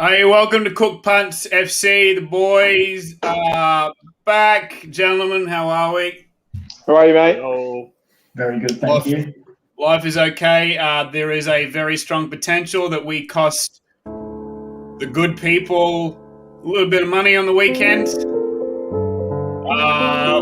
Hey, welcome to Punts FC. The boys are back. Gentlemen, how are we? How are you, mate? Hello. Very good, thank you. Life is okay. There is a very strong potential that we cost the good people a little bit of money on the weekend.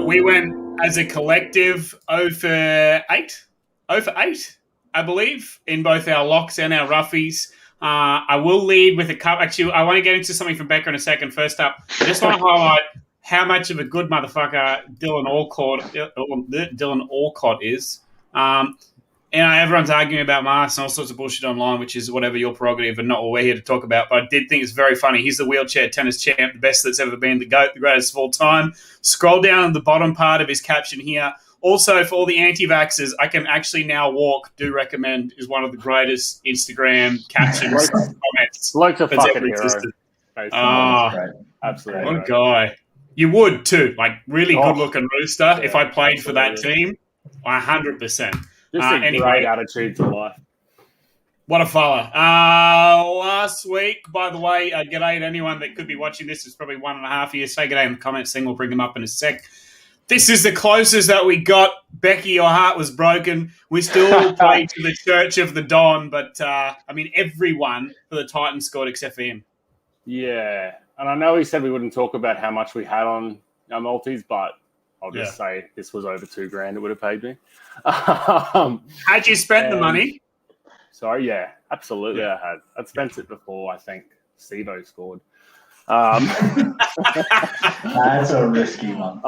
We went as a collective 0 for 8, I believe, in both our locks and our roughies. I will lead with a couple. Actually, I want to get into something from Becca in a second. First up, I just want to highlight how much of a good motherfucker Dylan Alcott is. Everyone's arguing about masks and all sorts of bullshit online, which is whatever your prerogative and not what we're here to talk about. But I did think it's very funny. He's the wheelchair tennis champ, the best that's ever been, the GOAT, the greatest of all time. Scroll down to the bottom part of his caption here. Also, for all the anti-vaxxers, I can actually now walk. Do recommend is one of the greatest Instagram captions comments. Like a fucking hero. Absolutely. What a guy. You would too. Like, really good-looking rooster. Yeah, if I played for that team, 100%. Just a great attitude to life. What a fella. Last week, by the way, g'day to anyone that could be watching this. It's probably 1.5 years. Say g'day in the comments thing. We'll bring them up in a sec. This is the closest that we got. Becky, your heart was broken. We still played to the Church of the Don, but, everyone for the Titans scored except for him. Yeah, and I know he said we wouldn't talk about how much we had on our multis, but I'll just say this was over $2,000 it would have paid me. Had you spent the money? Sorry, yeah, absolutely I had. I'd spent it before, I think, Sivo scored. That's a risky one.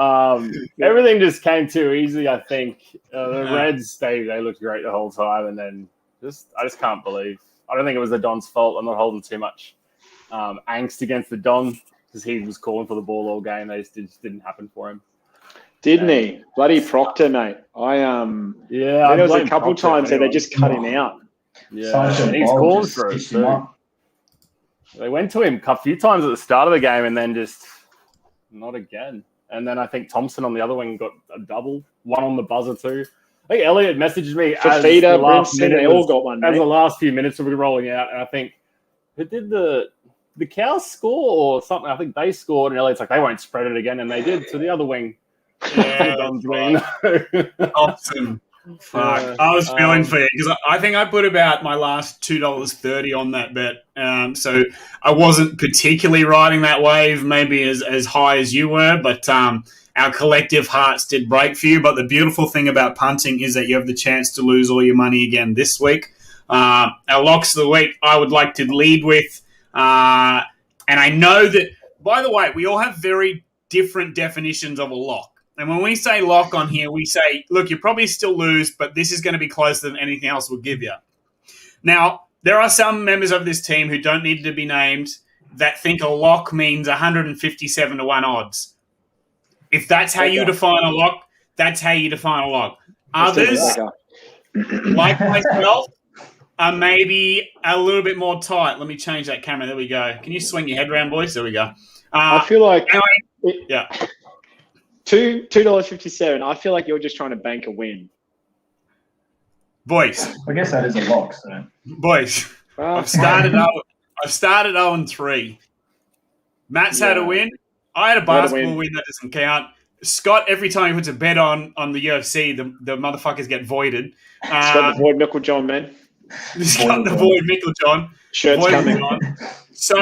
Everything just came too easy, I think. The Reds, they looked great the whole time, and then I just can't believe. I don't think it was the Don's fault. I'm not holding too much angst against the Don because he was calling for the ball all game. They just didn't happen for him. Didn't he? Bloody Proctor, mate. There was a couple times that they just cut him out. Yeah, and he's calling for it too. They went to him a few times at the start of the game and then just not again. And then I think Thompson on the other wing got a double, one on the buzzer too. I think Elliot messaged me as the last few minutes were rolling out, and I think who did the Cows score or something? I think they scored, and Elliot's like, they won't spread it again, and they did to the other wing. Thompson. Fuck. I was feeling for you because I think I put about my last $2.30 on that bet. So I wasn't particularly riding that wave, maybe as high as you were, but our collective hearts did break for you. But the beautiful thing about punting is that you have the chance to lose all your money again this week. Our locks of the week, I would like to lead with. And I know that, by the way, we all have very different definitions of a lock. And when we say lock on here, we say, look, you probably still lose, but this is going to be closer than anything else we'll give you. Now, there are some members of this team who don't need to be named that think a lock means 157 to 1 odds. If that's how you define a lock, that's how you define a lock. Others, like myself, are maybe a little bit more tight. Let me change that camera. There we go. Can you swing your head around, boys? There we go. I feel like... Yeah. $2.57. I feel like you're just trying to bank a win. Boys. I guess that is a lock, so. Boys. I've started 0-3. Matt's had a win. I had a basketball win. That doesn't count. Scott, every time he puts a bet on the UFC, the motherfuckers get voided. Scott the Void Micklejohn, man. Scott the Void Micklejohn. Shirt's coming. So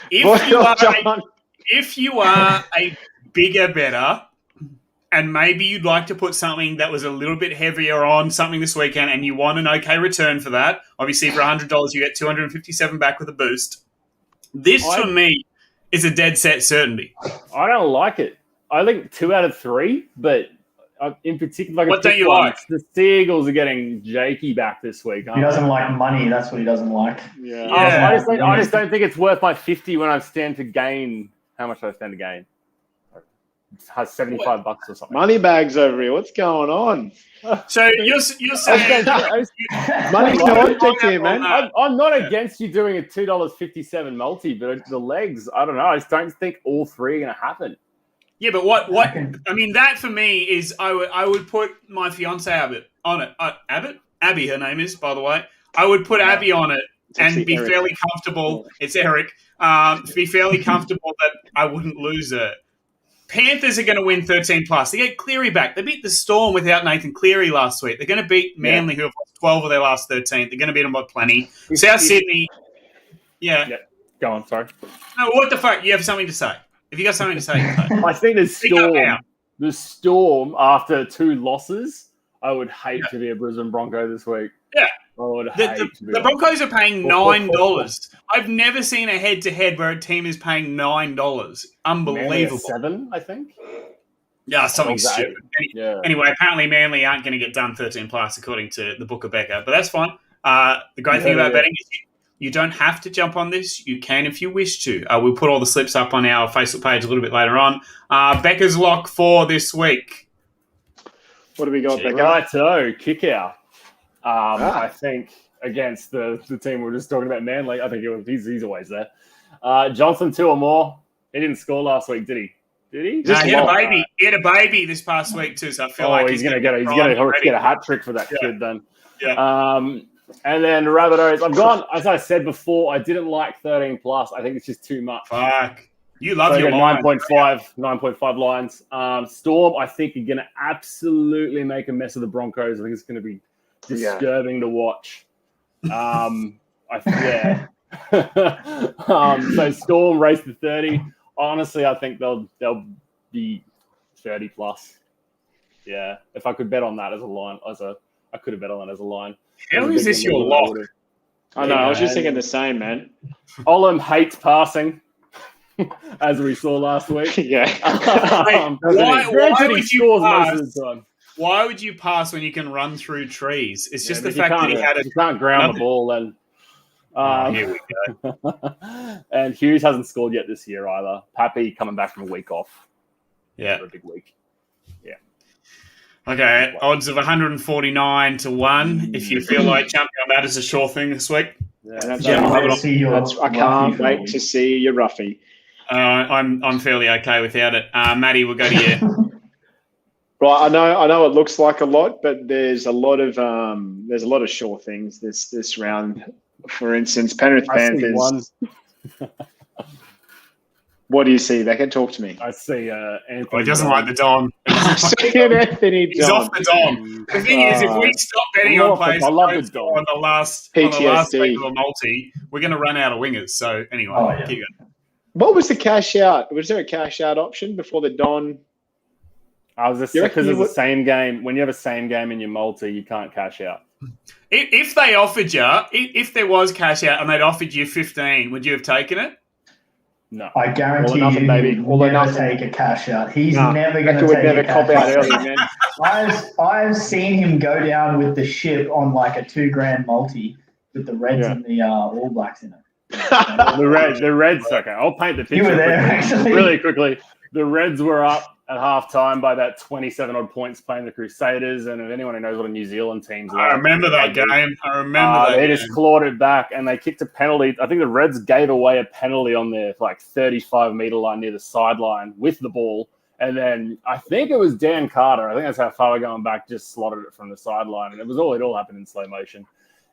if you are a bigger better, and maybe you'd like to put something that was a little bit heavier on something this weekend, and you want an okay return for that. Obviously, for $100, you get $257 back with a boost. This, for me, is a dead set certainty. I don't like it. I think 2 out of 3, but in particular, what don't you like? The Seagulls are getting Jakey back this week. He doesn't like money. That's what he doesn't like. Yeah. I just don't think it's worth my 50 when I stand to gain. How much do I stand to gain? Has $75 or something. Money bags over here. What's going on? So you're saying money's no object here, man. I'm not against you doing a $2.57 multi, but the legs, I don't know. I just don't think all 3 are going to happen. Yeah, but what? I mean, that for me is I would put my fiance Abbott on it. Abby, her name is, by the way. I would put Abby on it and be fairly comfortable. It's Eric. Be fairly comfortable that I wouldn't lose it. Panthers are going to win 13+. They get Cleary back. They beat the Storm without Nathan Cleary last week. They're going to beat Manly, who have lost 12 of their last 13. They're going to beat them by plenty. South Sydney, yeah. Go on, sorry. No, what the fuck? You have something to say. If you got something to say, I think the Storm, after 2 losses, I would hate to be a Brisbane Bronco this week. Yeah. The Broncos are paying $9. I've never seen a head-to-head where a team is paying $9. Unbelievable. 7, I think. Yeah, something stupid. Anyway, apparently Manly aren't going to get done 13+ according to the Book of Becker, but that's fine. The great thing about betting is you don't have to jump on this. You can if you wish to. We'll put all the slips up on our Facebook page a little bit later on. Becker's lock for this week. What do we got, Becker? Righto, kick out. I think against the team we were just talking about, Manly, I think he's always there. Johnson 2 or more. He didn't score last week, did he? He had a baby. He had a baby this past week too, so I feel like he's gonna get a hat trick for that kid then. Yeah. And then Rabbitohs. I've gone, as I said before, I didn't like 13+. I think it's just too much. Fuck. You love your lines. 9.5 lines. Storm, I think, are going to absolutely make a mess of the Broncos. I think it's going to be disturbing to watch. So Storm race to 30. Honestly, I think they'll be 30+. Yeah, if I could bet on that as a line, I could have bet on that as a line. How is this your lock? I know. I was just thinking the same, man. Olam hates passing, as we saw last week. Why would you pass when you can run through trees? It's just the fact that he can't ground the ball. And here we go. And Hughes hasn't scored yet this year either. Pappy coming back from a week off. Yeah, for a big week. Yeah. Okay, odds of 149 to 1. If you feel like jumping on that is a sure thing this week. I can't wait to see your Roughy. I'm fairly okay without it. Matty, we'll go to you. Right, I know it looks like a lot, but there's a lot of sure things this round. For instance, Penrith Panthers. What do you see? They can talk to me. I see Anthony. He doesn't like the Dom. Anthony He's off the Dom. The thing is, if we stop betting on players on the last regular multi, we're going to run out of wingers. So anyway, keep going. What was the cash out? Was there a cash out option before the Don? Because it's the same game. When you have a same game in your multi, you can't cash out. If they offered you, if there was cash out and they'd offered you 15, would you have taken it? No. I guarantee you will never take a cash out. He's never going to take a cash out early, man. I've seen him go down with the ship on like a $2,000 multi with the Reds and the All Blacks in it. The Reds. Okay, I'll paint the picture. You were there, actually. Really quickly. The Reds were up at halftime by about 27 odd points playing the Crusaders, and if anyone who knows what a New Zealand team's like, I remember that game. They just clawed it back, and they kicked a penalty. I think the Reds gave away a penalty on their 35-meter line near the sideline with the ball, and then I think it was Dan Carter. I think that's how far we're going back. Just slotted it from the sideline, and it all happened in slow motion.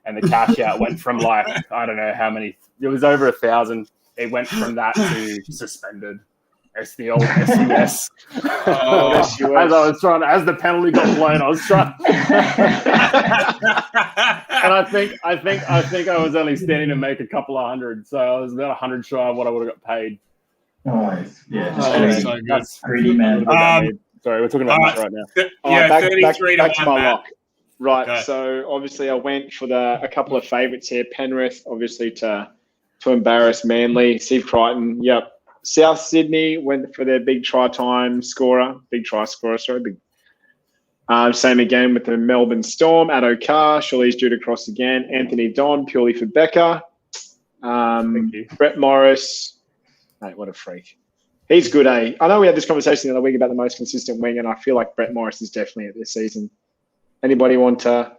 And the cash out went from I don't know how many. It was over 1,000. It went from that to suspended. It's the old SUS. As the penalty got blown, I was trying. And I think I was only standing to make a couple of hundred, so I was about 100 shy of what I would have got paid. Nice, so good. That's greedy, man. Sorry, we're talking about that right now. Back to my lock. Right, okay. So obviously I went for a couple of favourites here. Penrith, obviously to embarrass Manly. Steve Crichton, yep. South Sydney went for their big try scorer. Same again with the Melbourne Storm. Addo Carr, surely he's due to cross again. Anthony Don, purely for Becca. Brett Morris. Mate, what a freak. He's good, eh? I know we had this conversation the other week about the most consistent wing, and I feel like Brett Morris is definitely at this season. Anybody want to?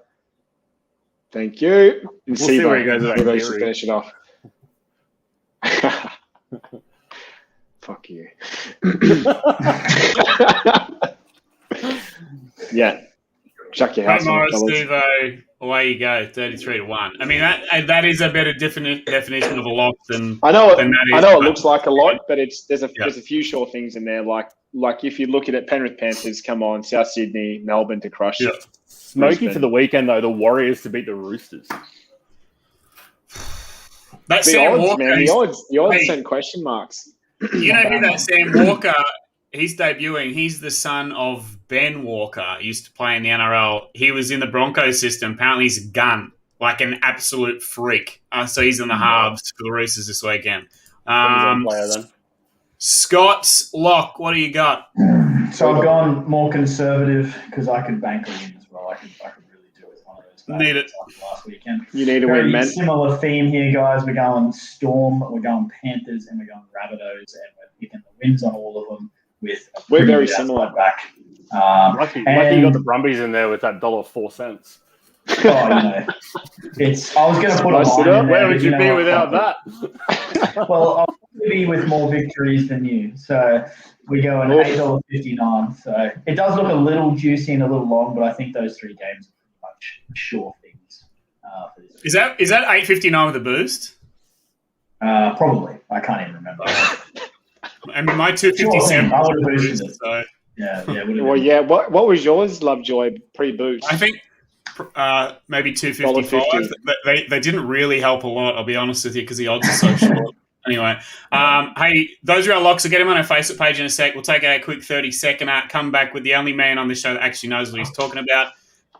Thank you. We'll see where he goes. Everybody should finish it off. Fuck you. Chuck your house on it, fellas. Stuvo, away you go, 33-1. I mean, that is a better definition of a lock than I know. Than that is, I know it looks like a lot, but there's a few sure things in there. Like if you look at it, Penrith Panthers, come on, South Sydney, Melbourne to crush. Yeah. Smoky for the weekend though. The Warriors to beat the Roosters. That The Sam odds, Walker, man. The odds send question marks. you know who that Sam Walker? He's debuting. He's the son of Ben Walker. He used to play in the NRL. He was in the Broncos system. Apparently, he's a gun, like an absolute freak. So he's in the halves for the Roosters this weekend. Player then. Scott's lock. What do you got? So I've gone more conservative because I could bank a win as well. I could really do with one of those. Need it. Last weekend. You need to win, man. Similar theme here, guys. We're going Storm, we're going Panthers, and we're going Rabbitohs, and we're picking the wins on all of them. We're very similar. Back. Lucky you got the Brumbies in there with that $1.04. Oh, I was going to put a line in there. Where would you be without that? Well, I'll be with more victories than you. So we go at $8.59. So it does look a little juicy and a little long, but I think those three games are pretty much sure things. For this Is that $8.59 with a boost? Probably. I can't even remember. I mean, my $2.57 I would have boosted boost, it. so Yeah. Well, yeah. What was yours, Lovejoy, pre-boost? I think maybe $2.55. They didn't really help a lot, I'll be honest with you, because the odds are so short. Anyway, hey, those are our locks. So get them on our Facebook page in a sec. We'll take a quick 30-second come back with the only man on this show that actually knows what he's talking about,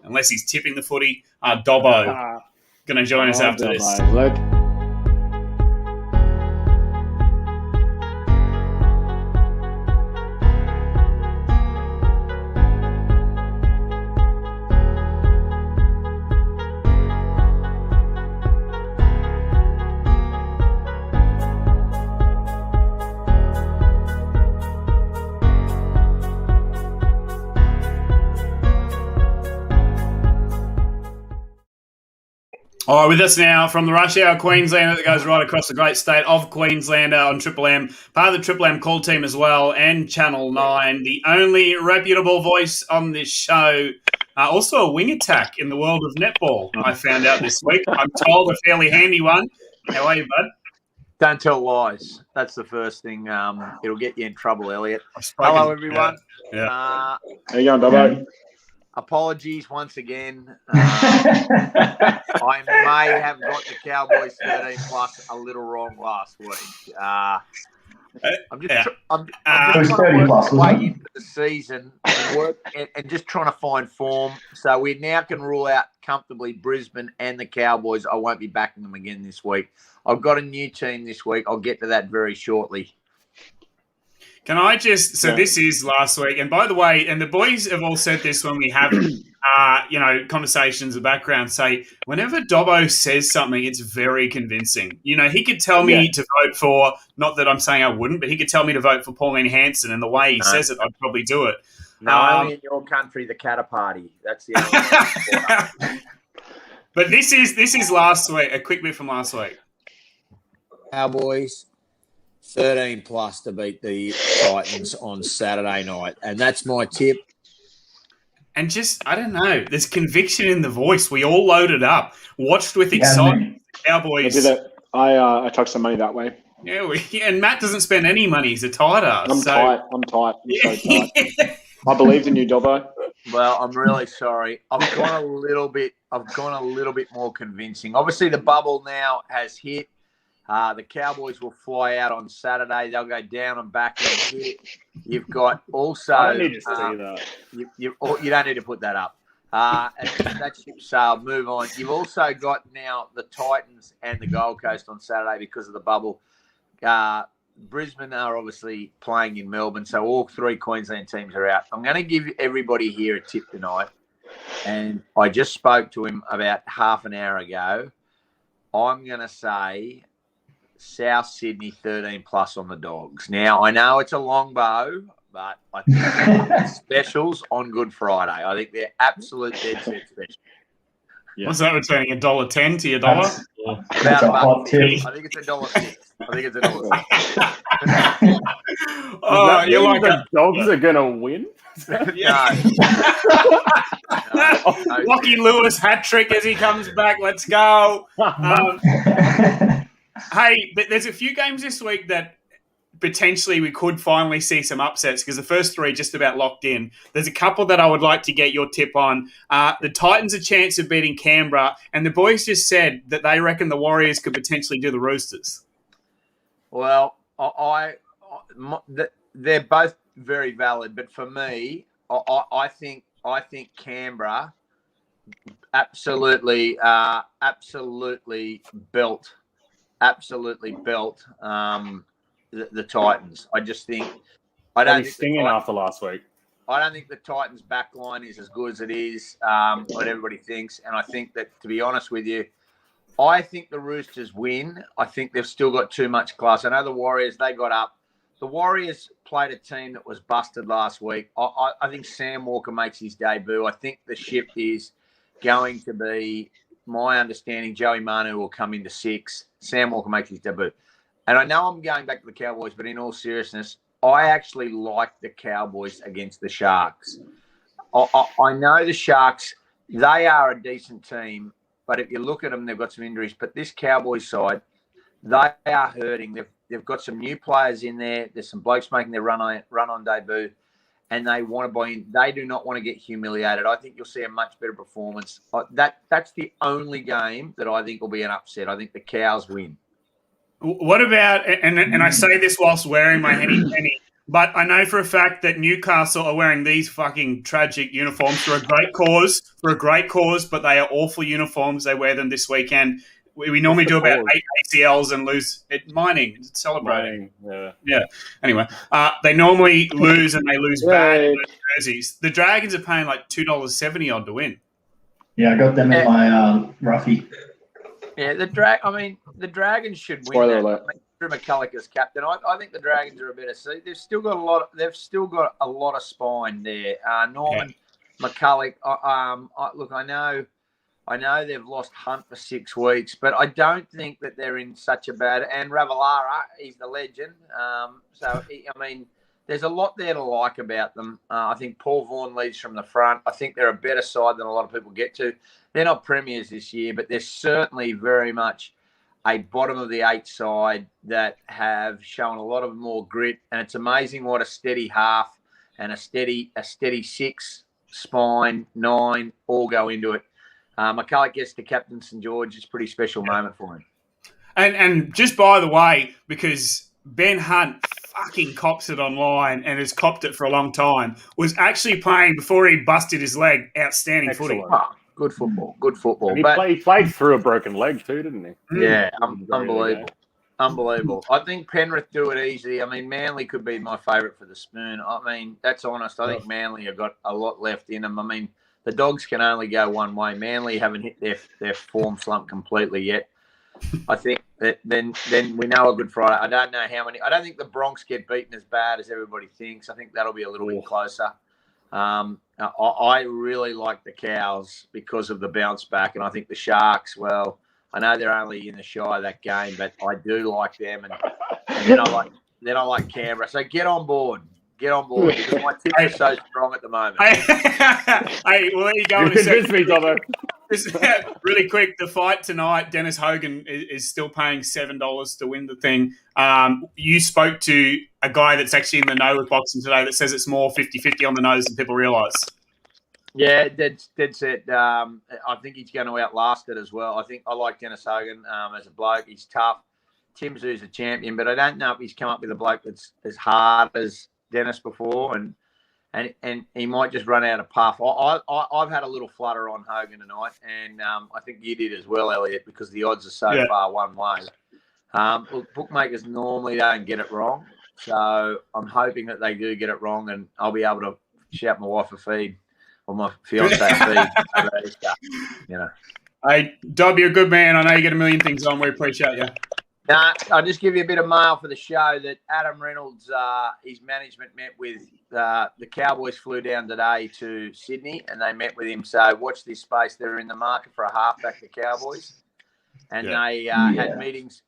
unless he's tipping the footy. Dobbo going to join us after this. All right, with us now from the Rush Hour Queenslander that goes right across the great state of Queenslander on Triple M, part of the Triple M call team as well, and Channel 9, the only reputable voice on this show. Also a wing attack in the world of netball, I found out this week. I'm told a fairly handy one. How are you, bud? Don't tell lies. That's the first thing. It'll get you in trouble, Elliot. Hello, everyone. Yeah. How you going, Dobbo? Apologies once again. I may have got the Cowboys 13 plus a little wrong last week. I'm just trying to work my way into the season and just trying to find form. So we now can rule out comfortably Brisbane and the Cowboys. I won't be backing them again this week. I've got a new team this week. I'll get to that very shortly. Can I just, so this is last week, and by the way, and the boys have all said this when we have, conversations in the background, say, whenever Dobbo says something, it's very convincing. You know, he could tell me to vote for, not that I'm saying I wouldn't, but he could tell me to vote for Pauline Hanson, and the way he says it, I'd probably do it. No, only in your country, the Catter Party. That's the only one. But this is last week, a quick bit from last week. Cowboys 13 plus to beat the Titans on Saturday night. And that's my tip. And just, I don't know, there's conviction in the voice. We all loaded up, watched with excitement. Cowboys. I did it. I took some money that way. Yeah, and Matt doesn't spend any money. He's a tight ass. I'm tight. I'm so tight. I believed in you, Dobbo. Well, I'm really sorry. I've gone a little bit more convincing. Obviously, the bubble now has hit. The Cowboys will fly out on Saturday. They'll go down and back and hit. You've got also. I don't need to see that. You don't need to put that up. And that ship sailed. Move on. You've also got now the Titans and the Gold Coast on Saturday because of the bubble. Brisbane are obviously playing in Melbourne, so all three Queensland teams are out. I'm going to give everybody here a tip tonight, and I just spoke to him about half an hour ago. I'm going to say South Sydney 13 plus on the Dogs. Now, I know it's a long bow, but I think specials on Good Friday. I think they're absolute dead set specials. Yeah. What's that returning? $1.10 to your dollar? That's a hot tip. I think it's $1.06. Oh, you're like the Dogs are going to win? Yeah. No. Lockie Lewis hat trick as he comes back. Let's go. Hey, but there's a few games this week that potentially we could finally see some upsets because the first three just about locked in. There's a couple that I would like to get your tip on. The Titans a chance of beating Canberra, and the boys just said that they reckon the Warriors could potentially do the Roosters. Well, they're both very valid, but for me, I think Canberra absolutely belt the Titans. I just think I don't think stinging after last week. I don't think the Titans' back line is as good as it is what everybody thinks, and I think that, to be honest with you, I think the Roosters win. I think they've still got too much class. I know the Warriors, they got up. The Warriors played a team that was busted last week. I think Sam Walker makes his debut. I think the ship is going to be, my understanding, Joey Manu will come into 6. Sam Walker makes his debut. And I know I'm going back to the Cowboys, but in all seriousness, I actually like the Cowboys against the Sharks. I know the Sharks, they are a decent team, but if you look at them, they've got some injuries. But this Cowboys side, they are hurting. They've got some new players in there. There's some blokes making their run on debut, and they want to buy in. They do not want to get humiliated. I think you'll see a much better performance. That's the only game that I think will be an upset. I think the Cows win. What about, and I say this whilst wearing my henny penny, but I know for a fact that Newcastle are wearing these fucking tragic uniforms for a great cause, but they are awful uniforms. They wear them this weekend. We normally do about 8 ACLs and lose at mining, celebrating. Yeah. Anyway, they normally lose and they lose bad jerseys. The Dragons are paying like $2.70 odd to win. Yeah, I got them in my Roughy. Yeah, the Dragons should win. Spoiler alert. Drew McCulloch as captain. I think the Dragons are a better seed. They've still got a lot of spine there. Norman McCulloch. Look, I know they've lost Hunt for 6 weeks, but I don't think that they're in such a bad. And Ravalawa, he's the legend. There's a lot there to like about them. I think Paul Vaughan leads from the front. I think they're a better side than a lot of people get to. They're not premiers this year, but they're certainly very much a bottom of the 8 side that have shown a lot of more grit. And it's amazing what a steady half and a steady 6, spine, 9, all go into it. McCulloch gets to captain St. George. It's a pretty special moment for him. And just by the way, because Ben Hunt fucking cops it online and has copped it for a long time, was actually playing before he busted his leg. Outstanding footy. Oh, good football. And he played through a broken leg too, didn't he? Yeah, unbelievable. I think Penrith do it easy. Manly could be my favourite for the spoon. That's honest. I think Manly have got a lot left in them. The Dogs can only go one way. Manly haven't hit their form slump completely yet. I think that then we know a Good Friday. I don't know how many. I don't think the Bronx get beaten as bad as everybody thinks. I think that'll be a little bit closer. I really like the Cows because of the bounce back, and I think the Sharks, well, I know they're only in the shy of that game, but I do like them, and then I like Canberra. So get on board because my team is so strong at the moment. Hey, well, there you go. You convinced me, Dobbo. Really quick, the fight tonight, Dennis Hogan is still paying $7 to win the thing. You spoke to a guy that's actually in the know with boxing today that says it's more 50-50 on the nose than people realise. Yeah, dead set. I think he's going to outlast it as well. I like Dennis Hogan as a bloke. He's tough. Tim Zoo's a champion, but I don't know if he's come up with a bloke that's as hard as Dennis before, and he might just run out of puff. I've had a little flutter on Hogan tonight, and I think you did as well, Elliot, because the odds are so far one way. Look, bookmakers normally don't get it wrong, so I'm hoping that they do get it wrong, and I'll be able to shout my wife a feed or my fiance a feed. Hey, Dob, you're a good man. I know you get a million things on. We appreciate you. I'll just give you a bit of mail for the show that Adam Reynolds, his management met with the Cowboys flew down today to Sydney and they met with him. So watch this space. They're in the market for a halfback, the Cowboys. And they had meetings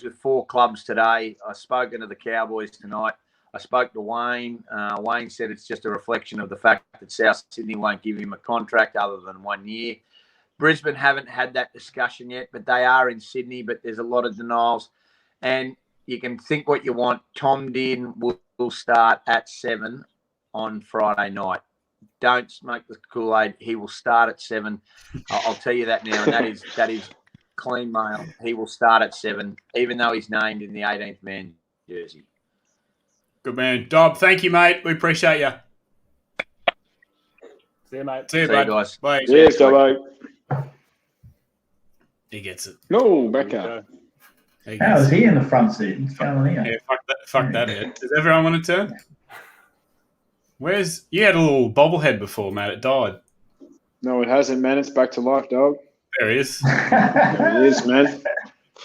with 4 clubs today. I've spoken to the Cowboys tonight. I spoke to Wayne. Wayne said it's just a reflection of the fact that South Sydney won't give him a contract other than 1 year. Brisbane haven't had that discussion yet, but they are in Sydney, but there's a lot of denials. And you can think what you want. Tom Dean will start at 7 on Friday night. Don't smoke the Kool-Aid. He will start at 7. I'll tell you that now, and that is clean mail. He will start at 7, even though he's named in the 18th man jersey. Good man. Dob, thank you, mate. We appreciate you. See you, mate. See you, bud. guys. Bye. Cheers, Dobbo. He gets it. No, Becca. How is he in the front seat? What's going on here? Yeah, fuck that head. Does everyone want to turn? You had a little bobblehead before, Matt. It died. No, it hasn't, man. It's back to life, dog. There he is. There he is, man.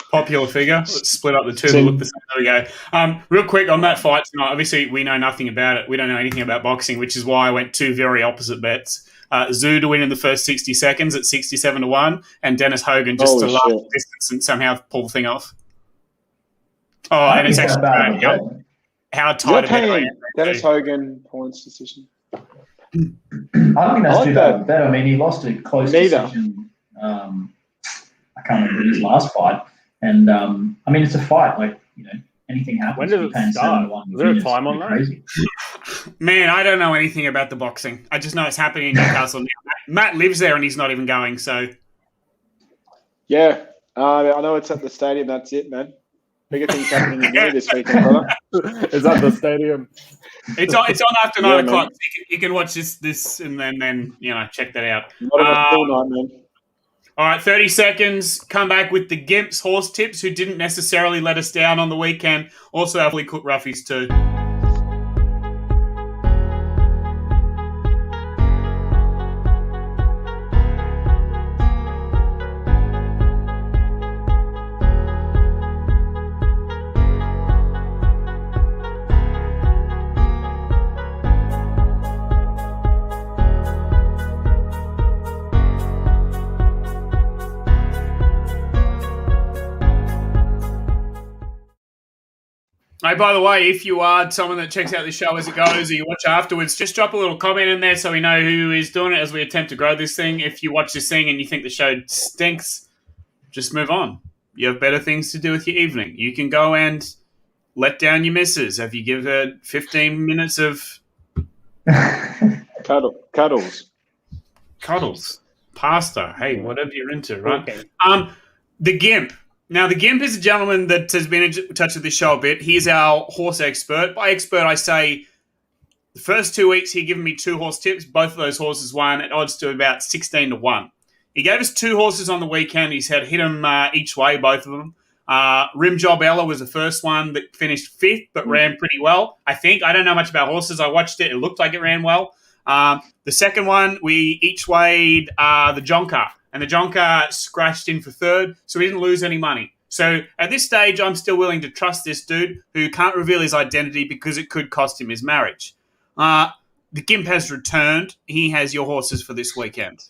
Popular figure. Let's split up the two. Look the same. There we go. Real quick on that fight tonight. Obviously, we know nothing about it. We don't know anything about boxing, which is why I went two very opposite bets. Zoo to win in the first 60 seconds at 67-1, and Dennis Hogan just to last distance and somehow pull the thing off. Oh, and it's actually how tight it is. Dennis Hogan points decision. I don't think that's too bad. I mean, he lost a close decision. I can't remember his last fight. And, I mean, it's a fight. Like, anything happens. When does it start? Is there a time on that? Crazy. Man, I don't know anything about the boxing. I just know it's happening in Newcastle. Matt lives there and he's not even going, so. Yeah. I know it's at the stadium. That's it, man. Bigger things happening in there this weekend, brother. Is that the stadium? It's on after 9 o'clock. So you can watch this and then check that out. Not a full night, man. All right, 30 seconds. Come back with the Gimps horse tips, who didn't necessarily let us down on the weekend. Also have fully cooked roughies too. Hey, by the way, if you are someone that checks out the show as it goes or you watch afterwards, just drop a little comment in there so we know who is doing it as we attempt to grow this thing. If you watch this thing and you think the show stinks, just move on. You have better things to do with your evening. You can go and let down your missus. Have you give her 15 minutes of... Cuddles. Pasta. Hey, whatever you're into, right? Okay. The Gimp. Now, the Gimp is a gentleman that has been in touch with this show a bit. He's our horse expert. By expert, I say the first 2 weeks he given me 2 horse tips. Both of those horses won at odds to about 16-1. He gave us 2 horses on the weekend. He's had hit them each way, both of them. Rim Job Ella was the first one that finished 5th but ran pretty well, I think. I don't know much about horses. I watched it. It looked like it ran well. The second one, we each weighed the Jonker. And the Jonker scratched in for 3rd, so he didn't lose any money. So at this stage, I'm still willing to trust this dude who can't reveal his identity because it could cost him his marriage. The Gimp has returned. He has your horses for this weekend.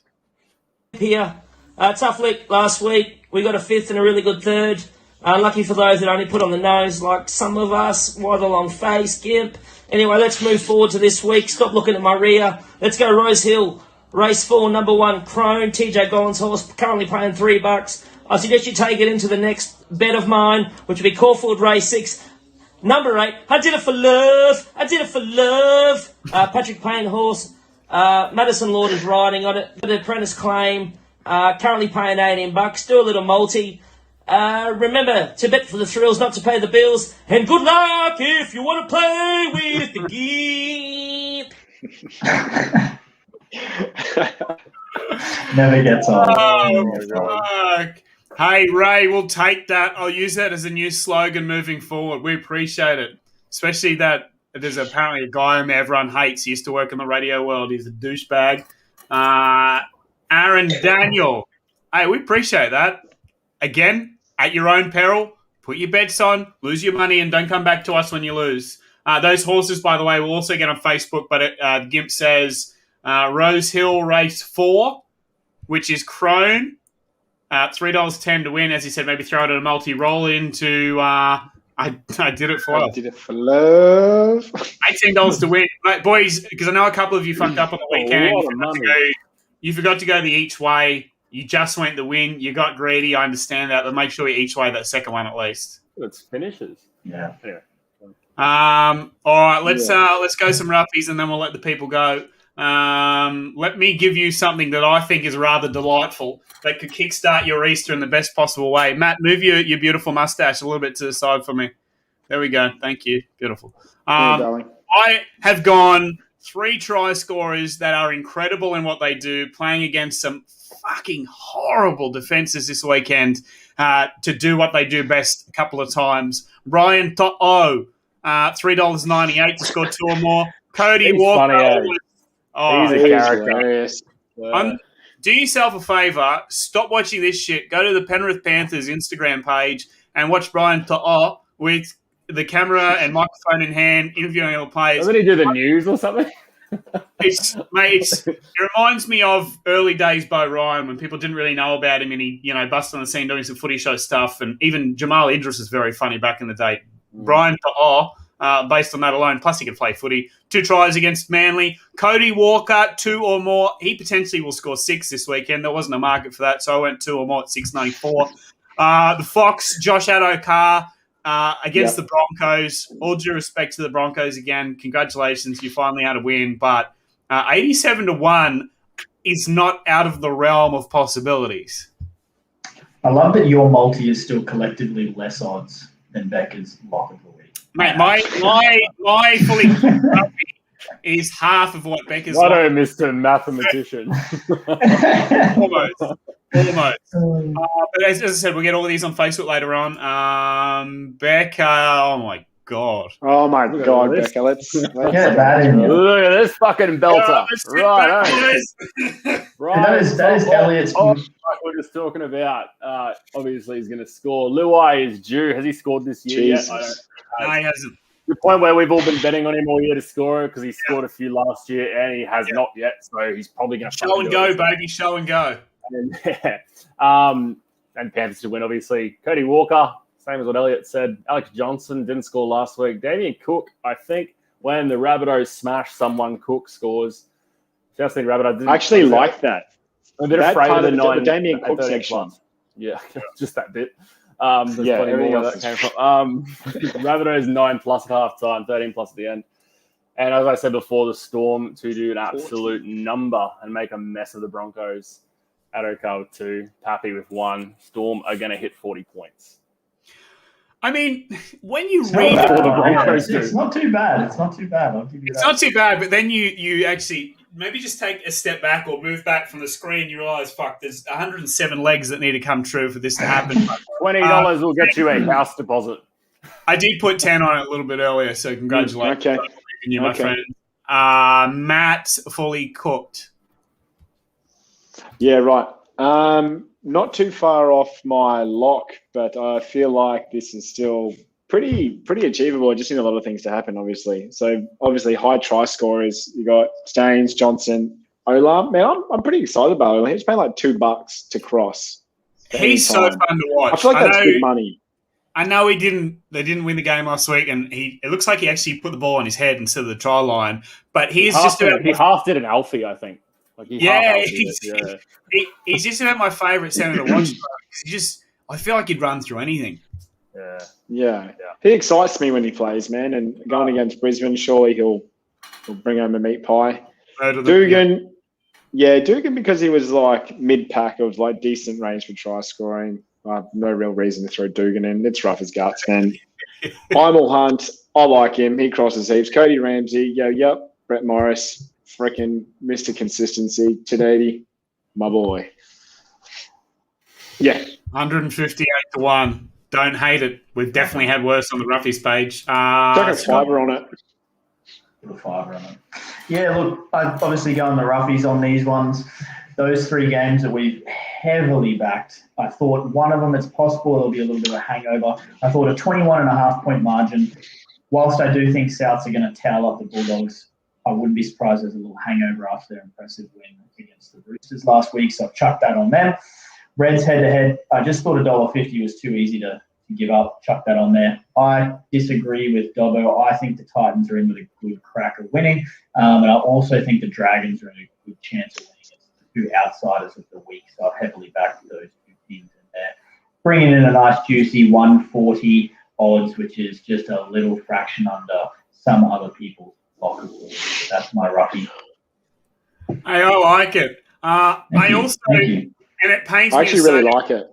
Here, tough week last week. We got a 5th and a really good 3rd. Lucky for those that only put on the nose, like some of us. Wide long face, Gimp. Anyway, let's move forward to this week. Stop looking at my rear. Let's go Rose Hill. Race 4, number 1, Crone, TJ Gollins' horse, currently paying $3. I suggest you take it into the next bet of mine, which will be Caulfield Race 6. Number 8, I did it for love. Patrick Payne horse, Madison Lord is riding on it. The apprentice claim, currently paying $18. Do a little multi. Remember to bet for the thrills, not to pay the bills. And good luck if you want to play with the Gimp. Never gets old. Oh, fuck. Hey, Ray, we'll take that. I'll use that as a new slogan moving forward. We appreciate it. Especially that there's apparently a guy whom everyone hates. He used to work in the radio world. He's a douchebag. Aaron Daniel. Hey, we appreciate that. Again, at your own peril, put your bets on, lose your money, and don't come back to us when you lose. Those horses, by the way, will also get on Facebook, but Gimp says... Rose Hill Race 4, which is Crone, $3.10 to win. As he said, maybe throw it at a multi, roll into, I did it for love. I did it for love. $18 to win. Mate, boys, because I know a couple of you fucked up on the weekend. You forgot to go the each way. You just went the win. You got greedy. I understand that, but make sure you each way that second one at least. It's finishes. Yeah. All right, let's go some roughies and then we'll let the people go. Let me give you something that I think is rather delightful that could kickstart your Easter in the best possible way. Matt, move your beautiful mustache a little bit to the side for me. There we go. Thank you. Beautiful. I have gone 3 try scorers that are incredible in what they do, playing against some fucking horrible defences this weekend to do what they do best a couple of times. Brian To'o, $3.98 to score 2 or more. Cody Walker. He's a character. Do yourself a favour. Stop watching this shit. Go to the Penrith Panthers Instagram page and watch Brian To'o with the camera and microphone in hand, interviewing all the players. Doesn't he do the news or something? It reminds me of early days Bo Ryan when people didn't really know about him and he, busted on the scene doing some footy show stuff. And even Jamal Idris is very funny back in the day. Brian To'o, based on that alone, plus he can play footy. 2 tries against Manly. Cody Walker, 2 or more. He potentially will score 6 this weekend. There wasn't a market for that, so I went 2 or more at $6.94. The Fox, Josh Addo-Carr, against the Broncos. All due respect to the Broncos again. Congratulations, you finally had a win. But 87-1 is not out of the realm of possibilities. I love that your multi is still collectively less odds than Becca's lock of the week. Mate, my fully rugby is half of what Becca's like. Righto, Mr. Mathematician. Almost. But as I said, we'll get all of these on Facebook later on. Becca, oh my God. Oh my God, Becca. Let's get that in here. Look at this fucking belter. Right. That is Elliot's. We're just talking about. Obviously, he's going to score. Luai is due. Has he scored this year yet? No, he hasn't. The point where we've all been betting on him all year to score because he scored a few last year and he has not yet. So he's probably going to show and go, baby. Show and go. And Panthers to win, obviously. Cody Walker, same as what Elliot said. Alex Johnson didn't score last week. Damien Cook, I think when the Rabbitohs smash someone, Cook scores. Just think Rabbitohs didn't. I actually like that. I'm a bit afraid of the 9. The Damien Cook section. Yeah, just that bit. There's plenty more where that came from. Rabbitohs 9+ at halftime, 13+ at the end. And as I said before, the Storm to do an absolute number and make a mess of the Broncos. Addo-Carr with 2, Pappy with 1. Storm are going to hit 40 points. I mean, when you read it's not too bad. It's not too bad. I'll give you that. It's not too bad, but then you actually maybe just take a step back or move back from the screen. You realise, there's 107 legs that need to come true for this to happen. $20 will get you a house deposit. I did put 10 on it a little bit earlier, so congratulations. Okay. You, my friend. Matt, fully cooked. Yeah, right. Not too far off my lock, but I feel like this is still pretty achievable. I just need a lot of things to happen, obviously. So, obviously, high try scorers. You got Staines, Johnson, Olam. Man, I'm pretty excited about Olam. He's paying like $2 to cross. He's so fun to watch. I feel like that's good money. I know they didn't win the game last week, and it looks like he actually put the ball on his head instead of the try line. But he half did an Alfie, I think. He's just about my favourite centre to watch. I feel like he'd run through anything. Yeah. He excites me when he plays, man. And going against Brisbane, surely he'll bring home a meat pie. Dugan, Dugan because he was like mid-pack of like decent range for try scoring. No real reason to throw Dugan in. It's rough as guts, man. Imel Hunt, I like him. He crosses heaps. Cody Ramsey, Brett Morris. Freaking Mr. Consistency, 1080, my boy. Yeah. 158-1. Don't hate it. We've definitely had worse on the Roughies page. Chuck a fiver on it. Put a fiver on it. Yeah, look, I'd obviously go on the Roughies on these ones. Those 3 games that we've heavily backed, I thought one of them, it's possible there'll be a little bit of a hangover. I thought a 21.5-point margin. Whilst I do think Souths are going to towel up the Bulldogs, I wouldn't be surprised there's a little hangover after their impressive win against the Roosters last week, so I've chucked that on them. Reds head-to-head, I just thought $1.50 was too easy to give up, chuck that on there. I disagree with Dobbo. I think the Titans are in with a good crack of winning. And I also think the Dragons are in a good chance of winning. It's the two outsiders of the week, so I've heavily backed those two teams in there. Bringing in a nice juicy 140 odds, which is just a little fraction under some other people's lock. That's my Roughy. I like it. I also, and it pains me. I actually really like it.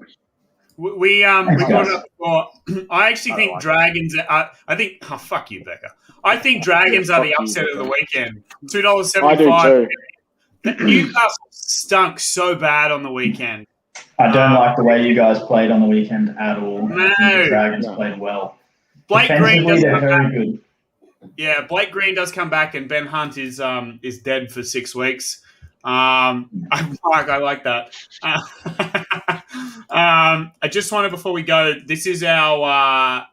We brought it up before. I actually think Dragons. I think. Oh, fuck you, Becca. I think Dragons are the upset of the weekend. $2.75. I do too. Newcastle stunk so bad on the weekend. I don't like the way you guys played on the weekend at all. No, the Dragons played well. Blake Green does come back. Good. Yeah, Blake Green does come back, and Ben Hunt is dead for 6 weeks. I like that. I just wanted, before we go, this is our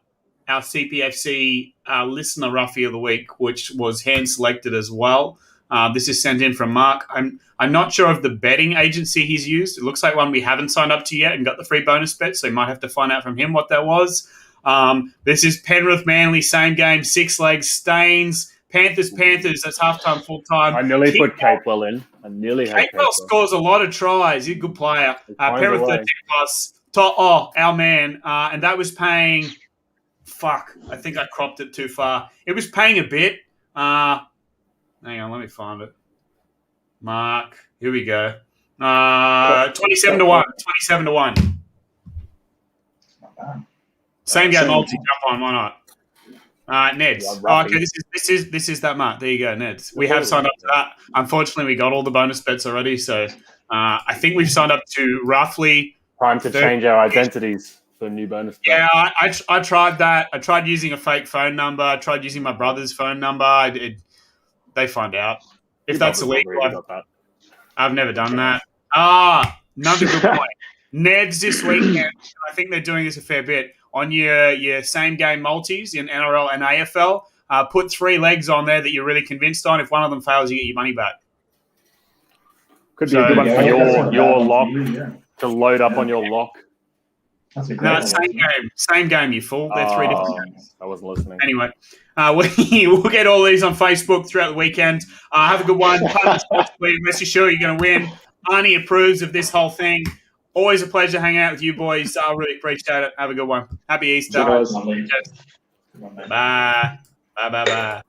CPFC listener Roughie of the week, which was hand selected as well. This is sent in from Mark. I'm not sure of the betting agency he's used. It looks like one we haven't signed up to yet and got the free bonus bet, so you might have to find out from him what that was. This is Penrith Manly, same game, 6 legs, Stains, Panthers, that's halftime, full time. I nearly put Capewell in. Capewell scores a lot of tries. He's a good player. Penrith 13 plus. Our man. And that was paying, I think I cropped it too far. It was paying a bit. Hang on, let me find it. Mark, here we go. 27 to 1. 27 to 1. Same game, multi, jump on, why not? Neds. Okay, this is that, Mark. There you go, Neds. We have signed up to that. Unfortunately, we got all the bonus bets already, so I think we've signed up to roughly time to change our identities for new bonus bets. Yeah, I tried that. I tried using a fake phone number. I tried using my brother's phone number. They find out if that's illegal. I've never done that. Another good point. Neds this weekend. I think they're doing this a fair bit. On your same game multis in NRL and AFL, put 3 legs on there that you're really convinced on. If one of them fails, you get your money back. Could be a good one for your lock to load up on your lock. That's a great same game, you fool. They're 3 different games. I wasn't listening. Anyway, we'll get all these on Facebook throughout the weekend. Have a good one. Rest assured you're going to win. Arnie approves of this whole thing. Always a pleasure hanging out with you boys. I really appreciate it. Have a good one. Happy Easter. Cheers. Bye. Bye.